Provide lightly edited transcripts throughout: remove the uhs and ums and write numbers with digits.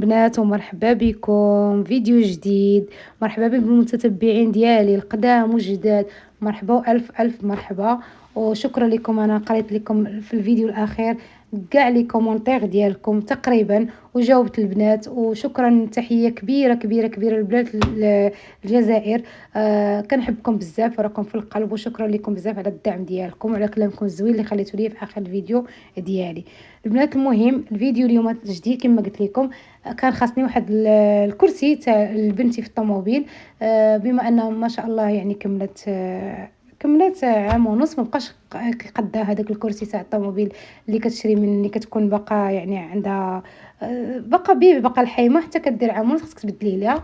بنات ومرحبا بكم فيديو جديد. مرحبا بكم بالمتتبعين ديالي القدام والجداد، مرحبا والف الف مرحبا. وشكرا لكم، انا قريت لكم في الفيديو الاخير كاع لي كومونتير ديالكم تقريبا وجاوبت البنات، وشكرا تحيه كبيره كبيره كبيره للبنات الجزائر. كنحبكم بزاف وراكم في القلب، وشكرا لكم بزاف على الدعم ديالكم وعلى كلامكم الزوين اللي خليتوا لي في اخر الفيديو ديالي البنات. المهم الفيديو اليوم جديد كما قلت لكم، كان خاصني واحد الكرسي تاع لبنتي في الطوموبيل. بما ان ما شاء الله يعني كملت عام ونص، ما بقاش قدها هذاك الكرسي تاع الطوموبيل اللي كتشري من اللي كتكون باقا يعني عندها باقا بيبي باقا الحيمه، حتى كدير عام ونص خصك تبدلي ليها.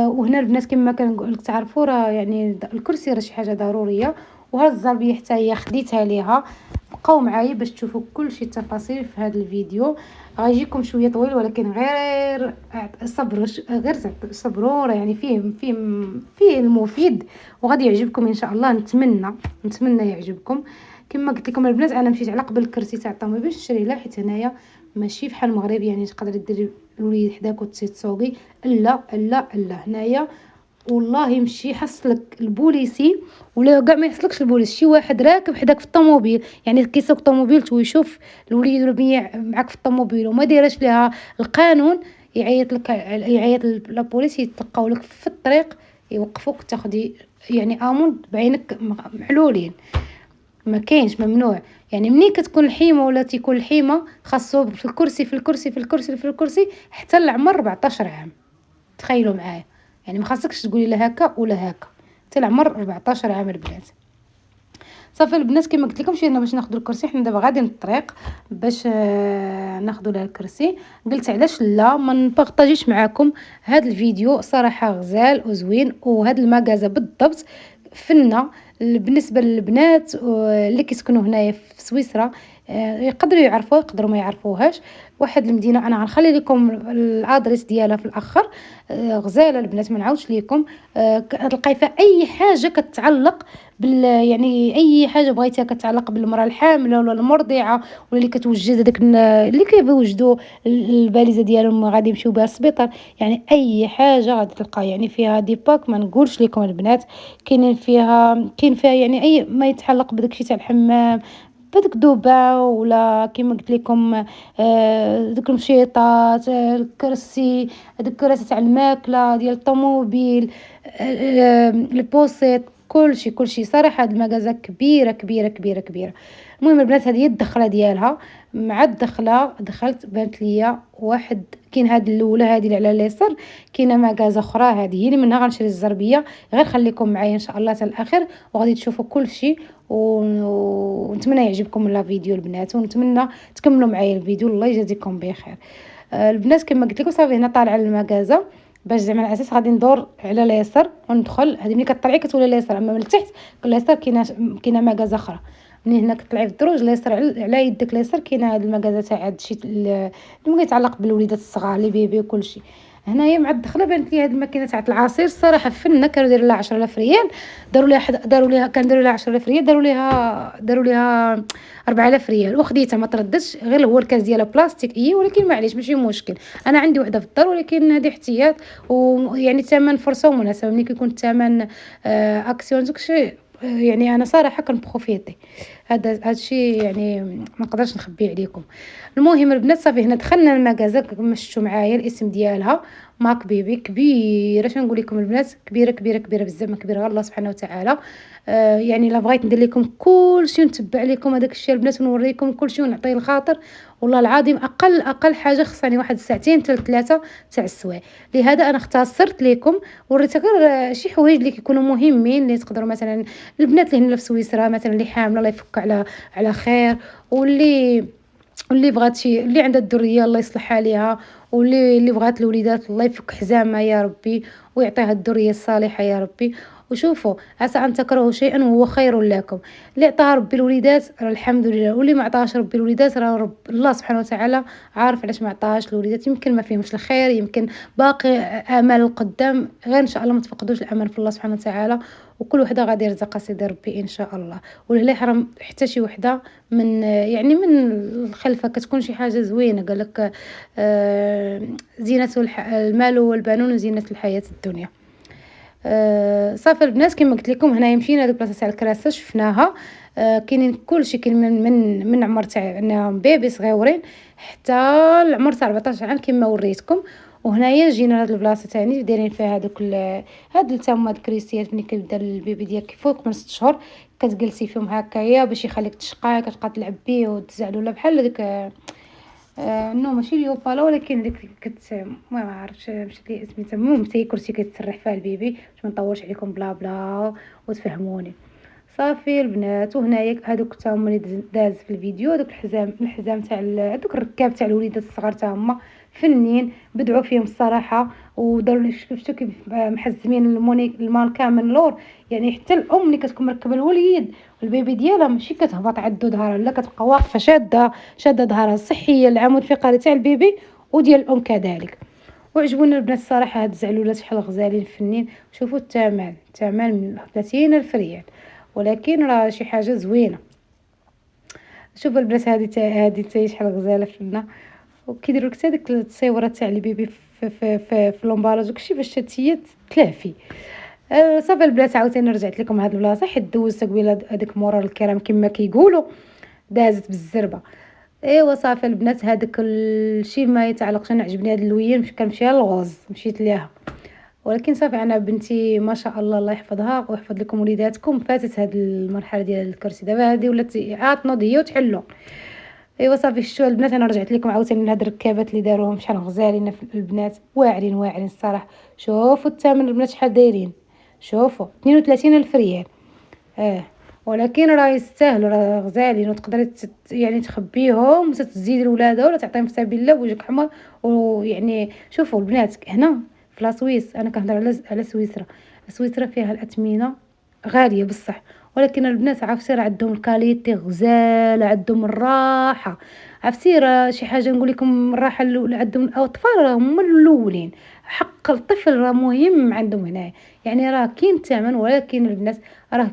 وهنا البنات كما كنقول لك تعرفوا راه يعني الكرسي راه شي حاجه ضروريه، وهاد الزربيه حتى هي خديتها ليها. بقاو معايا باش تشوفوا كل شيء التفاصيل في هذا الفيديو. غيجيكم شويه طويل ولكن غير صبروا، غير صبروا، راه يعني فيه المفيد وغادي يعجبكم ان شاء الله. نتمنى يعجبكم. كما قلت لكم البنات، انا مشيت على قبل الكرسي تاع الطوموبيل باش نشري له، حيت هنايا ماشي بحال المغرب يعني تقدري ديري الوليد حداك وتسوقي. لا لا لا، هنايا والله يمشي يحصلك البوليسي، ولا كاع ما يحصلكش البوليس، شي واحد راكب حداك في الطوموبيل يعني كيسوق طوموبيل ويشوف الوليد ولا بنيه معاك في الطوموبيل وما دايرش ليها القانون، يعيط لك، يعيط للبوليس، يتلقاو لك في الطريق، يوقفوك تاخدي يعني امون بعينك معلولين. ما كاينش، ممنوع. يعني ملي كتكون الحيمه ولا تيكون الحيمه خاصو في الكرسي في الكرسي في الكرسي في الكرسي حتى العمر 14 عام. تخيلوا معايا، يعني ما خاصكش تقولي لا هكا ولا هكا، حتى العمر 14 عام البنات. صافي البنات كما قلت لكم مشينا باش ناخذ الكرسي، حنا دابا غادي الطريق باش ناخذ لها الكرسي. قلت علاش لا ما نبارطاجيش معكم هذا الفيديو، صراحه غزال وزوين، وهذا المغازه بالضبط فنه بالنسبه للبنات اللي كيسكنوا هنايا في سويسرا. يقدروا يعرفوها يقدروا ما يعرفوهاش. واحد المدينه انا غنخلي لكم الادريس ديالها في الاخر. غزاله البنات، ما نعاودش لكم. تلقاي فيها اي حاجه كتعلق يعني اي حاجه بغيتيها كتعلق بالمراه الحامله ولا المرضعه ولا اللي كتوجد هذاك اللي كيوجدوا الباليزه ديالهم غادي يمشيو بها للسبيطار. يعني اي حاجه غادي تلقى يعني فيها دي باك، ما نقولش لكم البنات كاين فيها يعني اي ما يتعلق بداكشي تاع الحمام، بدك دوبا ولا كيما قلت لكم دوك المشيطات، الكرسي، هذوك الكراسي تاع الماكله ديال الطوموبيل، البوسيط، كلشي صراحه هاد المغازه كبيره كبيره كبيره كبيره. المهم البنات، هذه هي الدخله ديالها. مع الدخله دخلت بانت ليا واحد، كاين هاد الاولى هذه اللي على اليسار، كاينه مغازه اخرى هذه هي اللي منها غنشري الزربيه. غير خليكم معايا ان شاء الله حتى الاخر وغادي تشوفوا كل شيء. ونتمنى يعجبكم لا فيديو البنات، ونتمنى تكملوا معايا الفيديو. الله يجازيكم بخير. البنات كما قلت لكم صافي هنا طالعه المغازه، باش زعما على اساس غادي ندور على اليسار وندخل. هذه ملي كطلعي كتولي اليسار، اما من التحت اليسار كاينه مغازه اخرى. من هنا كطلعي في الدروج اليسار على يدك اليسار كاينه هذه المغازه تاع هادشي اللي يتعلق بالوليدات الصغار لي بيبي وكلشي. هنايا مع الدخله بانت لي هذه الماكينه تاع العصير، الصراحه فنه. كانوا دايرين لها 10000 ريال، داروا لها 10000 ريال، داروا لها 4000 ريال وخديتها ما ترددش. غير هو الكاس ديالها بلاستيك ولكن معليش ماشي مشكل، انا عندي وحده في الدار، ولكن هذه احتياط ويعني ثمن فرصه ومناسبه. ملي كيكون الثمن اكسيون داكشي يعني انا صراحه كنبروفيتي. هذا الشيء يعني ما نقدرش نخبي عليكم. المهم البنات صافي هنا دخلنا المغازه كما شفتوا معايا الاسم ديالها ماك بيبي. كبيره، شنو نقول لكم البنات، كبيره كبيره كبيره بزاف، ما كبيره الله سبحانه وتعالى. يعني لا بغيت ندير لكم كل شيء ونتبع لكم هذاك الشيء البنات ونوريكم كل شيء ونعطي الخاطر. والله العظيم اقل حاجه خصني واحد ساعتين حتى 3 تاع السوايع. لهذا انا اختصرت لكم وريت غير شي حوايج اللي كيكونوا مهمين، اللي تقدروا مثلا البنات اللي هنا في سويسرا مثلا اللي حامله الله يفك على خير، واللي بغات اللي عندها الذريه الله يصلحها ليها، واللي بغات الوليدات الله يفك حزامها يا ربي ويعطيها الذريه الصالحه يا ربي. وشوفوا عسى ان تكرهوا شيئا وهو خير لكم. اللي عطاها ربي الوليدات الحمد لله، واللي ما عطاهاش ربي الوليدات راه الله سبحانه وتعالى عارف علاش ما عطاهاش الوليدات. يمكن ما فيهمش الخير، يمكن باقي امل القدام. غير ان شاء الله ما تفقدوش الامل في الله سبحانه وتعالى، وكل وحده غادي يرزقها سيدي ربي ان شاء الله. ولا لا يحرم حتى شي وحده من يعني من الخلفه، كتكون شي حاجه زوينه. قال لك زينة المال والبنون وزينة الحياه الدنيا. صافي البنات كما قلت لكم هنايا مشينا لهاد البلاصه تاع الكراسه شفناها. كاينين كلشي، كاين من عمر تاع انهم بيبي صغيورين حتى العمر تاع 14 عام كما وريتكم. وهنايا جينا لهاد البلاصه تاني دايرين فيها هادوك هاد تما هاد الكريسيات ملي كيبدا البيبي ديالك فوق من 6 شهور كتجلسي فيهم هكايا باش يخليك تشقى، كتبقى تلعب بيه وتزعلو ولا بحال ديك نو ماشي اليوفالا ولكن ديك ما عرفتش مشات لي سميتها. المهم حتى هي كرسي كيتسرح فيها البيبي باش ما نطولش عليكم بلا بلا وتفهموني. صافي البنات وهنايا هادوك تا هما اللي داز في الفيديو، هادوك الحزام تاع هادوك الركاب تاع الوليدات الصغار تا هما فنين بدعوا فيهم الصراحه. وداروا لي شفتو كيف محزمين المانكا من اللور، يعني حتى الام اللي كتكون مركبه الوليد والبيبي ديالها ماشي كتهبط عدو ظهرها، لا كتبقى واقفه شاده ظهرها الصحيه العمود الفقري تاع البيبي وديال الام كذلك. وعجبوني البنات الصراحه هاد الزعلولات شحال غزالين فنين. شوفوا الثمن من 30,000 ريال، ولكن راه شي حاجه زوينه. شوفوا البنات هادي حتى هي شحال غزاله فينا. وكيديروا لك حتى ديك التصويره تاع البيبي في لومبالاج داكشي باش هي تلافي. صافي البنات عاوتاني رجعت لكم هاد البلاصه حيت دوزت قبيله هذيك مرور الكرام كما كيقولوا، دازت بالزربه. ايوا صافي البنات هذاك الشيء ما يتعلقش. انا عجبني هاد اللوين مش كنمشي للغوز مشيت ليها. ولكن صافي انا بنتي ما شاء الله الله يحفظها ويحفظ لكم وليداتكم فاتت هاد المرحله ديال الكرسي. دابا هادي ولات عاطنوض هي وتحلو. ايوا صافي شتو البنات انا رجعت لكم عاوتاني من هاد الركابات اللي داروهم شحال غزالين البنات، واعرين الصراحه. شوفوا الثمن البنات شحال دايرين، شوفوا 32,000 ريال. ولكن راه يستاهلوا، راه غزالين وتقدري يعني تخبيهم وتزيدي لولادها ولا تعطيهم في سبيل الله بوجهك حمر. ويعني شوفوا البنات هنا في لاسويس، انا كنهضر على سويسرا فيها الاثمنه غاليه بصح، ولكن البنات عرفتي راه عندهم الكاليتي غزاله، عندهم الراحه. عرفتي راه شي حاجه نقول لكم الراحه اللي عندهم الاطفال راه هما الاولين. حق الطفل راه مهم عندهم هنايا. يعني راه كاين الثمن ولكن البنات راه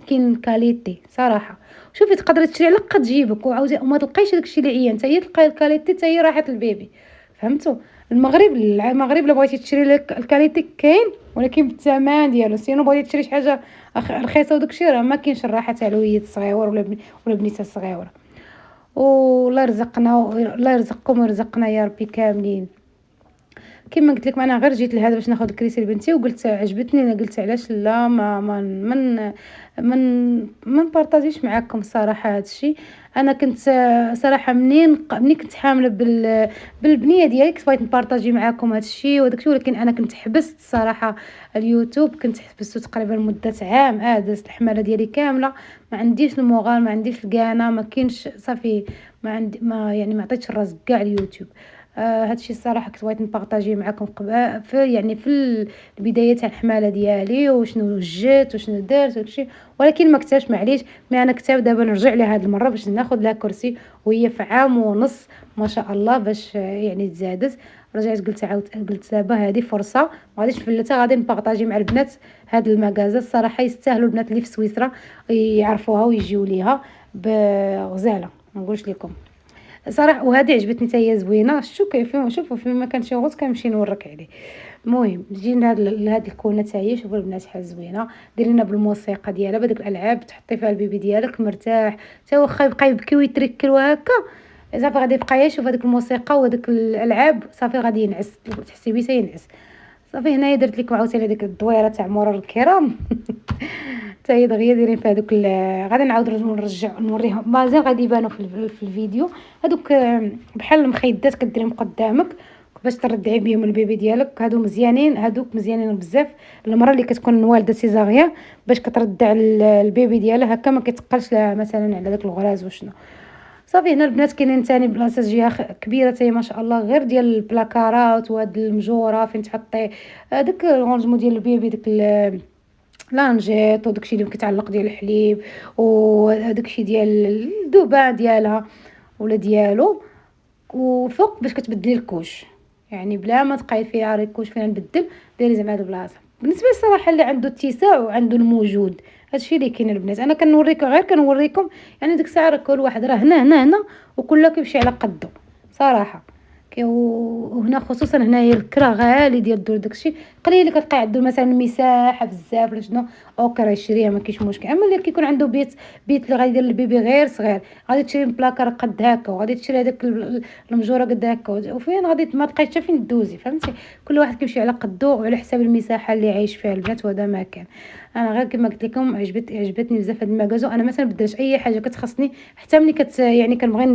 كاين كاليتي صراحه. شوفي تقدري تشري على قد جيبك وعاوزي وما تلقايش داكشي اللي عيان، حتى هي تلقاي الكاليتي حتى هي راحه البيبي. فهمتوا؟ المغرب لا بغيتي تشري لك الكاليتي كاين ولكن بالثمن ديالو. سينو بغيتي تشري شي حاجه رخيصه وداكشي راه ما كاينش الراحه تاع الوليد الصغيور ولا بنيته الصغيره. والله يرزقنا الله يرزقكم ويرزقنا يا ربي كاملين. كما قلت لكم انا غير جيت لهذا باش ناخذ الكريسي لبنتي وقلت عجبتني. انا قلت علاش لا ما نبارطاجيش معاكم الصراحه هذا الشيء. انا كنت صراحه منين كنت حامله بالبنيه ديالي كنت بغيت نبارطاجي معاكم هذا الشيء وداك الشيء، ولكن انا كنت حبست الصراحه اليوتيوب. كنت حبسته تقريبا مده عام. دازت الحماله ديالي كامله ما عنديش الموغال ما عنديش القناه ما كاينش صافي. ما عندي ما يعني ما عطيتش الراس كاع اليوتيوب. هادشي الصراحه كنت بغيت نبارطاجيه معكم قبل في البدايه تاع الحماله ديالي وشنو جات وشنو درت وداكشي. ولكن ما كتبش معليش مي انا كتاب دابا نرجع لها هاد المره باش ناخذ لها كرسي وهي في عام ونص ما شاء الله باش يعني تزادت. رجعت قلت دابا هذه فرصه ما غاديش نفلتها، غادي نبارطاجي مع البنات هاد المغازه. الصراحه يستاهلوا البنات اللي في سويسرا يعرفوها ويجيو ليها بغزاله ما نقولش لكم صراحه. وهذه عجبتني حتى هي زوينه. شوفوا فيما كان شي غوص كنمشي نورك عليه. المهم جينا لهاد الكونه حتى هي. شوفوا البنات شحال زوينه ديرينا بالموسيقى ديالها بديك الالعاب تحطي فيها البيبي ديالك مرتاح حتى واخا يبقى يبكي ويتركل وهكا صافي غادي يبقى يشوف هذيك الموسيقى وهذيك الالعاب صافي غادي ينعس تحسي بيه ينعس. صافي هنايا درت لكم عاوتاني ديك الدويره تاع مرور الكرام حتى هي دغيا دايرين فيها دوك غادي نعاود نوريهم مازال غادي يبانوا في الفيديو. هذوك بحال المخيدات كديرهم قدامك باش تردعي بهم البيبي ديالك. هادو مزيانين، هادوك مزيانين بزاف. المراه اللي كتكون والده سيزاريان باش كتردع البيبي ديالها هكا ما كيتقلش لها مثلا على داك الغراز وشنو. صافي هنا البنات كاينين ثاني بلاصه جهه كبيره حتى ما شاء الله غير ديال البلاكارات وهاد المجوره فين تحطي داك الرونجمون ديال البيبي داك لانجيط وداكشي اللي كيتعلق ديال الحليب وداكشي ديال الذوبان ديالها ولا ديالو. وفوق باش كتبدلي الكوش يعني بلا ما تبقاي فيها ريكوش فين نبدل ديري زعما هاد البلاصه. بالنسبه الصراحه اللي عنده اتساع وعنده الموجود، هادشي اللي كاين البنات. انا كنوريكم غير كنوريكم يعني ديك الساعه راه كل واحد راه هنا وكل كيمشي على قدو صراحه. وهنا خصوصا هنايا الكرا غالي ديال الدور داكشي قليل اللي كتلقى عنده مثلا مساحه بزاف ولا شنو اوكي راه يشريها ما كاينش مشكل. اما اللي كيكون عنده بيت اللي غادي يدير البيبي غير صغير، غادي تشري بلاكار قد هكا وغادي تشري هذاك المجوره قد هكا، وفين غادي ما تلقايش حتى فين دوزي فهمتي. كل واحد كيمشي على قدو وعلى حساب المساحه اللي عايش فيها البنات، وهذا ما كان. انا غير كما قلت لكم عجبتني بزاف هاد المكازو. انا مثلا بدرت اي حاجه كتخصني حتى ملي يعني كنبغي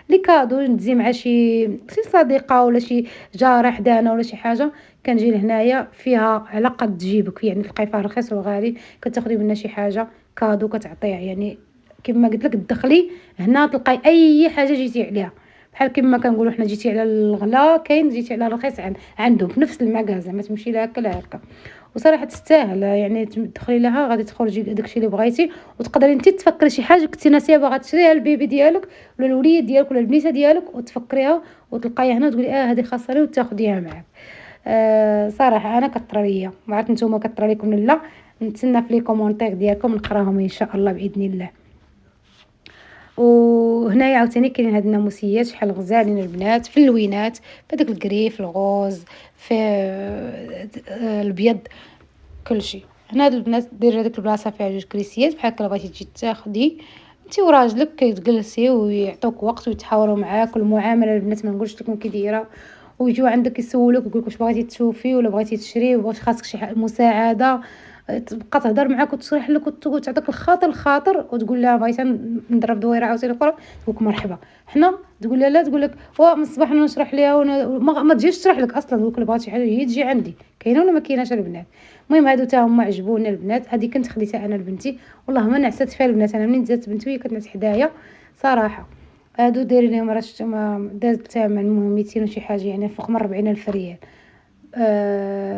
لي كادو ندزي مع شي صديقه ولا شي جاره حدانا ولا شي حاجه، كنجي لهنايا فيها على قد جيبك، يعني تلقاي فيها رخيص وغالي كتاخدي منها شي حاجه كادو كتعطيه. يعني كما قلت لك تدخلي هنا تلقاي اي حاجه جيتي عليها، بحال كما كنقولوا حنا جيتي على الغلا كاين، جيتي على الرخيص عندهم في نفس المكازا، ما تمشي لا هكا لا هكا. وصراحه تستاهل يعني تدخلي لها غادي تخرجي داكشي اللي بغيتي، وتقدري انت تفكري شي حاجه كنتي ناسيه باغا تشريها للبيبي ديالك ولا الوليد ديالك ولا البنيته ديالك وتفكريها وتلقايها هنا وتقولي هذه خاصه لي وتاخديها معاك. صراحه انا كطرى ليا، ما عرفت نتوما كطرى لكم ولا لا. نتسنى في لي كومونتير ديالكم نقراهم ان شاء الله باذن الله. وهنايا عاوتاني كاينين هاد الناموسيات شحال غزالين البنات في اللوينات، بهداك الكريف الغوز في الابيض كلشي. هنا هاد البنات دايره ديك البلاصه فيها جوج كريسيات بحال هكا بغيتي تجي تاخدي انت وراجلك كتجلسي ويعطوك وقت ويتحاوروا معاك. والمعامله البنات ما نقولش لكم كي دايره، ويجيو عندك يسولوك يقولك واش بغيتي تشوفي ولا بغيتي تشري واش خاصك شي مساعده، تبقى تهضر معاك وتشرح لك وتعطيك الخاطر وتقول لها بغيت نضرب دويره عاوتاني اخرى تقولك مرحبا. حنا تقول لها لا، تقول لك من الصباح انا نشرح ليها ما تجيش تشرح لك اصلا، تقول لك بغات شي حاجه هي تجي عندي. كاينه ولا ما كايناش البنات؟ المهم هادو تا هما عجبونا البنات. هذه كنت خديتها انا لبنتي والله ما نعست فيها البنات. انا منين دازت بنتي وهي كتنعس حدايا صراحه. هادو دايرين لهم راه داز الثمن المهم 200 وشي حاجه، يعني فوق من 40,000 ريال.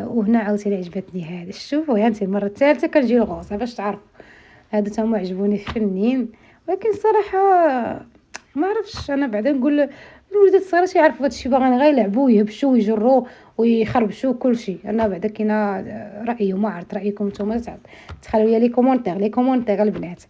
وهنا عاوتاني عجبتني هذه، شوفوا يا انت المره الثالثه كنجي لغوصه باش تعرفوا. هادو تما عجبوني فنين، ولكن الصراحه ما عرفتش انا بعدا نقول الوليدات الصغار يعرفوا هادشي، باغيين غير يلعبوا ويهبشوا ويجروا ويخربشوا كلشي. انا بعدا كاينه رايي وما عرفت رايكم نتوما، تخلوا لي كومونتير البنات.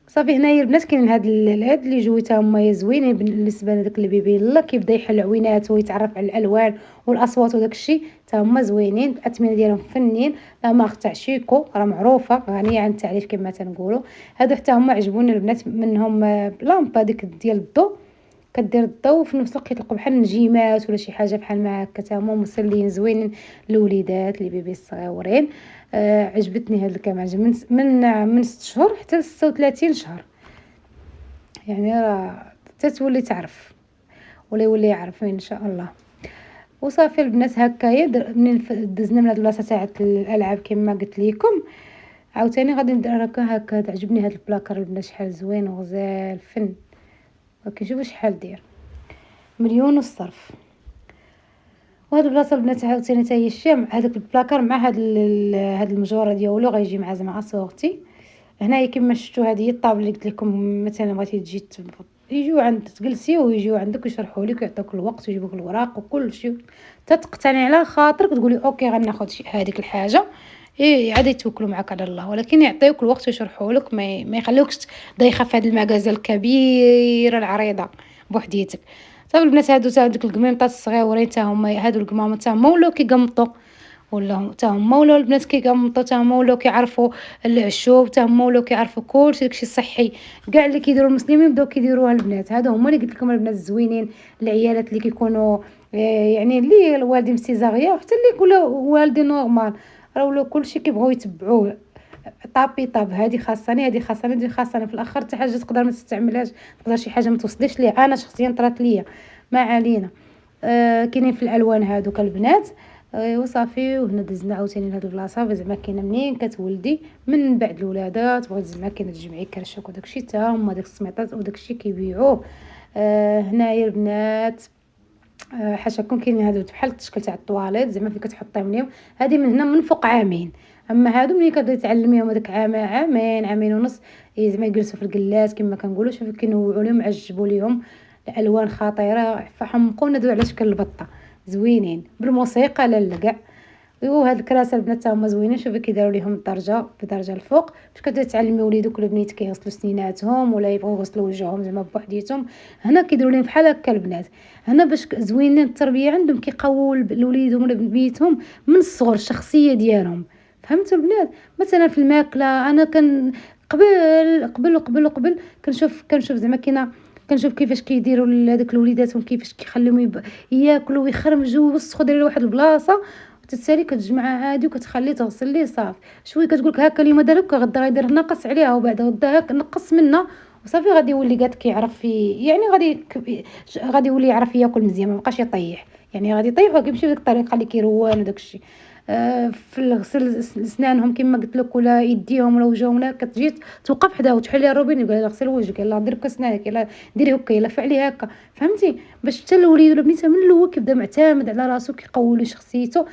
صافي هنايا البنات كاينين هاد هاد اللي جويتها هما زوينين بالنسبه لداك البيبي لا كيبدا يحل عوينات ويتعرف على الالوان والاصوات وداك الشيء حتى هما زوينين. الاثمنه ديالهم فنين، لا مارك تاع شيكو راه معروفه غنيه عن التعريف كما تنقولوا. هادو حتى هما عجبوني البنات، منهم لامبا ديك ديال الضو كدير الضو وفي نفس الوقت يطلقوا بحال النجيمات ولا شي حاجه بحال ما هكا، حتى هما مسليين زوينين للوليدات لي بيبي الصغيورين. عجبتني هاد الكماجه من 6 شهور حتى ل 36 شهر، يعني راه تتولي تعرف ولا يولي يعرف ان شاء الله. وصافي البنات هكايا منين دزنا من هاد البلاصه تاع الالعاب كما قلت لكم. عاوتاني غادي ندير هكا عجبني هاد البلاكار البنات شحال زوين وغزال فن، ولكن شوفوا شحال داير 1,000,000 والصرف. وهاد البلاصه البنات عاوتاني حتى هي الشام هذاك البلاكار مع هاد المجوره ديالو غيجي مع زعما اسورتي. هنايا كما شفتوا هذه هي الطابله اللي قلت لكم مثلا بغيتي تجي يجيو عند تجلسي ويجيو عندك ويشرحوا لك ويعطوك الوقت ويجيبوك الوراق وكل شيء تقتنعي على خاطرك تقولي اوكي غناخذ هذيك الحاجه. عاد يتوكلوا معك على الله، ولكن يعطيوك الوقت ويشرحوا لك، ما يخليوكش ضايخه في هذه المغازه الكبيره العريضه بوحديتك. صافي البنات هادو تا ديك القميمطات الصغيورين تا هما هادو القمامط تا هما ولاو كيقمطوا، ولا تا هما ولاو البنات كيقمطوا، تا هما ولاو كيعرفوا العشوب، تا هما ولاو كيعرفوا كلشي داكشي صحي كاع اللي كيديروا المسلمين بداو كيديروها البنات. هادو هما اللي قلت لكم البنات الزوينين، العيالات اللي كيكونوا يعني اللي الوالدين سيزاريا وحتى اللي يكونوا والدين نورمال راه ولاو كلشي كيبغيو يتبعوه طاب هذه خاصني هذه خاصني في الاخر حتى حاجه تقدر ما تستعملهاش، تقدر شي حاجه ما توصليش ليا انا شخصيا طرات ليا ما علينا. كاينين في الالوان هادوك البنات. وصافي وهنا دزنا عاوتاني لهاد البلاصه زعما كاينه منين كتولدي من بعد الولادات بغيت زعما كاينه تجمعي كرشك وداكشي تا هما داك السميطات وداكشي كيبيعوه. هنايا البنات حاشاكم كاينين هادو بحال التشكل تاع الطواليت زعما فين كتحطيهم ليهم، هذه من هنا من فوق عامين. اما هادو ملي كتبداي تعلميهم هذاك عامين ونص زعما يجلسوا في الكلاس كما كنقولوا. شوفوا كينوعوا لهم عجبوا ليهم الالوان خطيره فحمقونا دو على شكل البطه زوينين بالموسيقى لا كاع. وهاد الكراسة البنات تا هما زوينين، شوفي كي داروا ليهم الدرجة بدرجة الفوق، فاش كتبداي تعلمي وليدك ولا بنيتك كيغسلوا سنيناتهم ولا يبغيو يغسلوا وجههم زعما بوحديتهم، هنا كيديروا ليهم بحال هكا البنات. هنا باش زوينين التربية عندهم كيقويو لوليدهم ولا بنيتهم من الصغر الشخصية ديالهم، فهمتوا البنات؟ مثلا في الماكلة أنا قبل كنشوف زعما كنشوف كيفاش كيديروا لهادوك لوليداتهم، كيفاش كيخليوهم ياكلوا ويخرمجوا ويوسخوا دايرين لواحد البلاصة، وتتسالي كتجمعها هادي وكتخليه تغسل ليه صافي، شويه كتقولك هاكا اليوم دار هاكا غدا غيدير ناقص عليها، وبعد غدا هاك نقص منها وصافي غادي يولي قاد كيعرف يعني غادي يولي يعرف ياكل مزيان، مابقاش يطيح، يعني غادي يطيح وكيمشي بديك الطريقة اللي كيروان وداك الشيء. في الغسل سنانهم كما قلت لك ولا يديهم ولا وجههم، ولا كتجي توقف حداه وتحل ليها الروبين يقول لها غسل وجهك، يلاه ديري هكا سنانك، يلاه ديري هكا، يلاه فعلي هكا، فهمتي؟ باش حتى الوليد ولا بنيته من الاول كيبدا معتمد على راسو، كيقوي له شخصيته.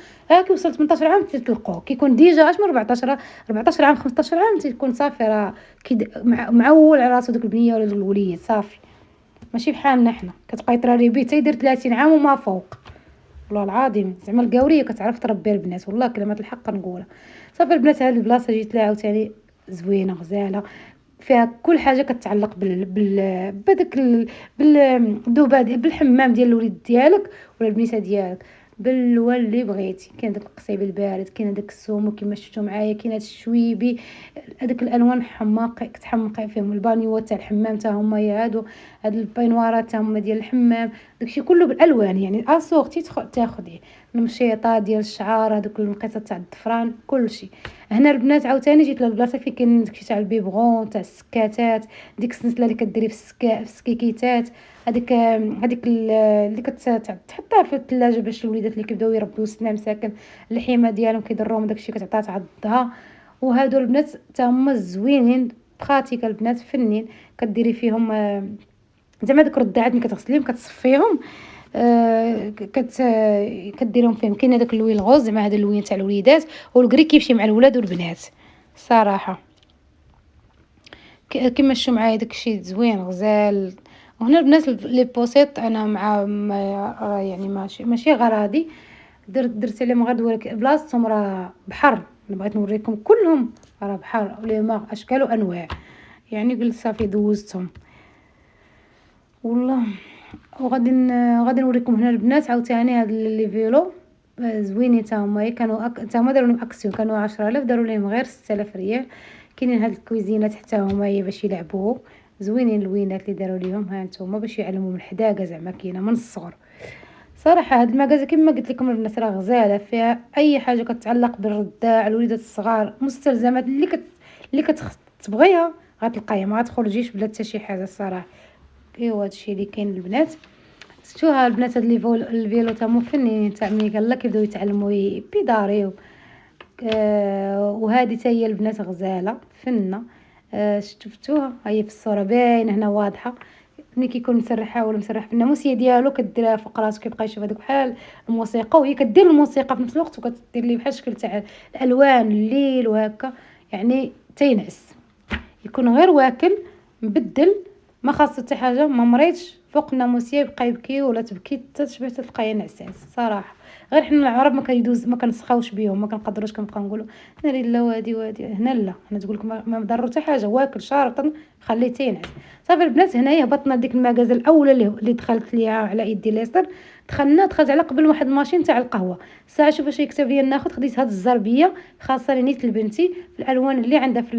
كي وصل 18 عام تلقوه كيكون ديجا اش من 14 عام 15 عام تيكون صافي راه معول على راسو ديك البنيه ولا الوليد صافي، ماشي بحالنا حنا كتبقاي تراري بيه حتى يدير 30 عام وما فوق. والله العظيم زعما القاوريه كتعرف تربي البنات، والله كلمه الحق نقولها. صافي البنات هاد البلاصه جيت لها عاوتاني زوينه غزاله، فيها كل حاجه كتعلق بداك بالدوبه بالحمام ديال الوليد ديالك ولا البنيته ديالك، باللون اللي بغيتي. كاين داك القصيب البارد، كاين داك السومو كما شفتوا معايا، كاين هاد الشويبي، هذاك الالوان حماقه كتحمقي فيهم. البانيوات تاع الحمام تا هما هادو، هاد البينوارات تا هما ديال الحمام، داكشي كله بالالوان يعني اسورتي تاخديه. المشيطات ديال الشعر، هادوك المقيطات تاع الضفران، كلشي. هنا البنات عاوتاني جيت للبلاصه فين كاين داكشي تاع البيبغون تاع السكاتات، ديك السلسله اللي كديري في السكيكيتات، هذيك اللي تحطها في الثلاجه باش الوليدات اللي كيبداو يربيو سنان مساكن اللحيمه ديالهم كيضرهم داكشي كتعطيها تعضها. وهادو البنات تا هما زوينين براتيك، البنات فنين كديري فيهم زعما دوك الرداعات ملي كتغسليهم كتصفيهم، كديرهم فيهم. كاين هذاك اللوين الغوز زعما هذا اللوين تاع الوليدات، والكري كيمشي مع الولاد والبنات صراحه. كيما شفتوا معايا داكشي زوين غزال. وهنا البنات لي بوسيط انا مع يعني ماشي غراضي، درت عليهم غير نوريك بلاصتهم، راه بحر. انا بغيت نوريكم كلهم راه بحر ولي اشكال وانواع، يعني قلت صافي دوزتهم والله. غادي نوريكم هنا البنات عاوتاني هاد لي فيلو زوينين تا هما، كانوا تا هما داروا لهم اكسيون، كانوا 10000 داروا لهم غير 6000 ريال. كاينين هاد الكويزينات حتى هما هي باش يلعبوا، زوينين الوينات اللي داروا ليهم ها نتوما باش يعلموا من الحداقه زعما كاينه من الصغر. صراحه هاد المغازه كما قلت لكم البنات راه غزاله، فيها اي حاجه كتعلق بالرداع الوليدات الصغار، مستلزمات اللي تبغيها غتلقايها، ما غتخرجيش بلا حتى شي حاجه الصراحه. ايوا هادشي اللي كاين البنات. شفتوها البنات هاد الفيلو تا هما فنينين، تاع ملي يلاه كيبداو يتعلموا بيداريو. وهذه تا هي البنات غزاله فنه. شفتوها هي في الصوره باينه هنا واضحه. ملي كيكون مسرحه ولا مسرح في الناموسيه ديالو كديرها فوق راسو كيبقى يشوف هذوك بحال الموسيقى، وهي كدير الموسيقى في نفس الوقت وكدير ليه بحال الشكل تاع الالوان الليل وهكا، يعني تينعس يكون غير واكل مبدل، ما خاصو حتى حاجه، ما مريضش فوق الناموسيه يبقى يبكي ولا تبكي تشبه تلقايه نعساس صراحه. غير حنا العرب ما كيدوز، ما كنسخاوش بيهم، ما كنقدروش كنبقاو نقولوا هنا لا وادي هنا لا، هنا تقول لك ما ضرو حتى حاجه، واكل شارط خليه تينعس صافي. البنات هنايا هبطنا ديك المغازه الاولى اللي دخلت ليها على يدي اليسار، دخلت على قبل واحد الماشين تاع القهوه الساعه. شوف اش يكتب لي ناخذ، خديت هاد الزربيه خاصه لنيت لبنتي في الالوان اللي عندها في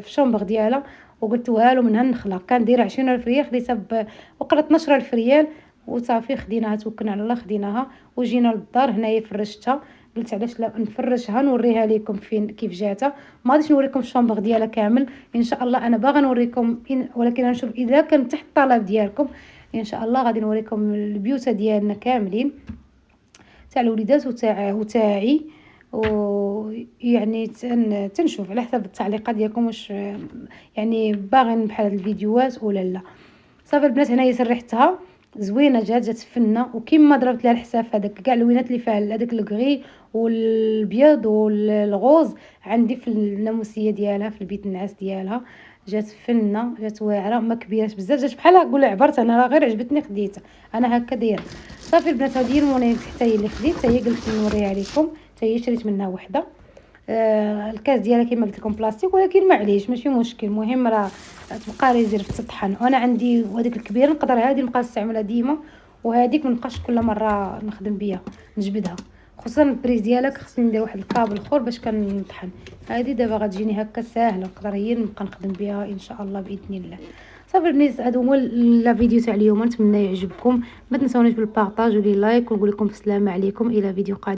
الشومبر ديالها، وقلت والو منها النخله كان دايره 20000 ريال، خديتها وقرا 12000 ريال وصافي. خديناها توكلنا على الله، خديناها وجينا للدار هنايا فرشتها. قلت علاش لا نفرشها نوريها لكم فين كيف جاتها. ما غاديش نوريكم الشومبر ديالها كامل ان شاء الله، انا باغا نوريكم ولكن نشوف اذا كان تحت الطلب ديالكم ان شاء الله غادي نوريكم البيوت ديالنا كاملين تاع الوليدات وتاعي. ويعني تنشوف على حسب التعليقات ديالكم واش يعني باغين بحال هاد الفيديوهات ولا لا. صافي البنات هنايا سرحتها زوينه، جات فنه، وكيما ضربت لها الحساب هذاك كاع اللوينات اللي فيها هذاك الكغي والبيض والغوز عندي في الناموسيه ديالها في البيت النعاس ديالها. جات فنه، جات واعره، ما كبيراش بزاف، جات بحال نقول عبرت انا راه غير عجبتني خديتها انا هكا دايره. صافي البنات هذه المونيك حتى هي اللي خديت، حتى هي قلت نوريها لكم، حتى هي شريت منها وحده. الكاس ديالها كما قلت لكم بلاستيك، ولكن معليش ماشي مشكل، المهم راه تبقى ريزيرف تطحن. وانا عندي هذيك الكبيره نقدر هذه نبقى نستعملها ديما، وهذيك منبقاش كل مره نخدم بها نجبدها، خصوصا البريز ديالها خصني ندير واحد الكابل اخر باش كنطحن. هذه دابا غتجيني هكا ساهله، نقدر هي نبقى نخدم بها ان شاء الله باذن الله. صافي البنات، هادو هما لا فيديو تاع اليوم، نتمنى يعجبكم. ما تنسونيش بالبارطاج ولي لايك، ونقول لكم السلام عليكم الى فيديو قادم.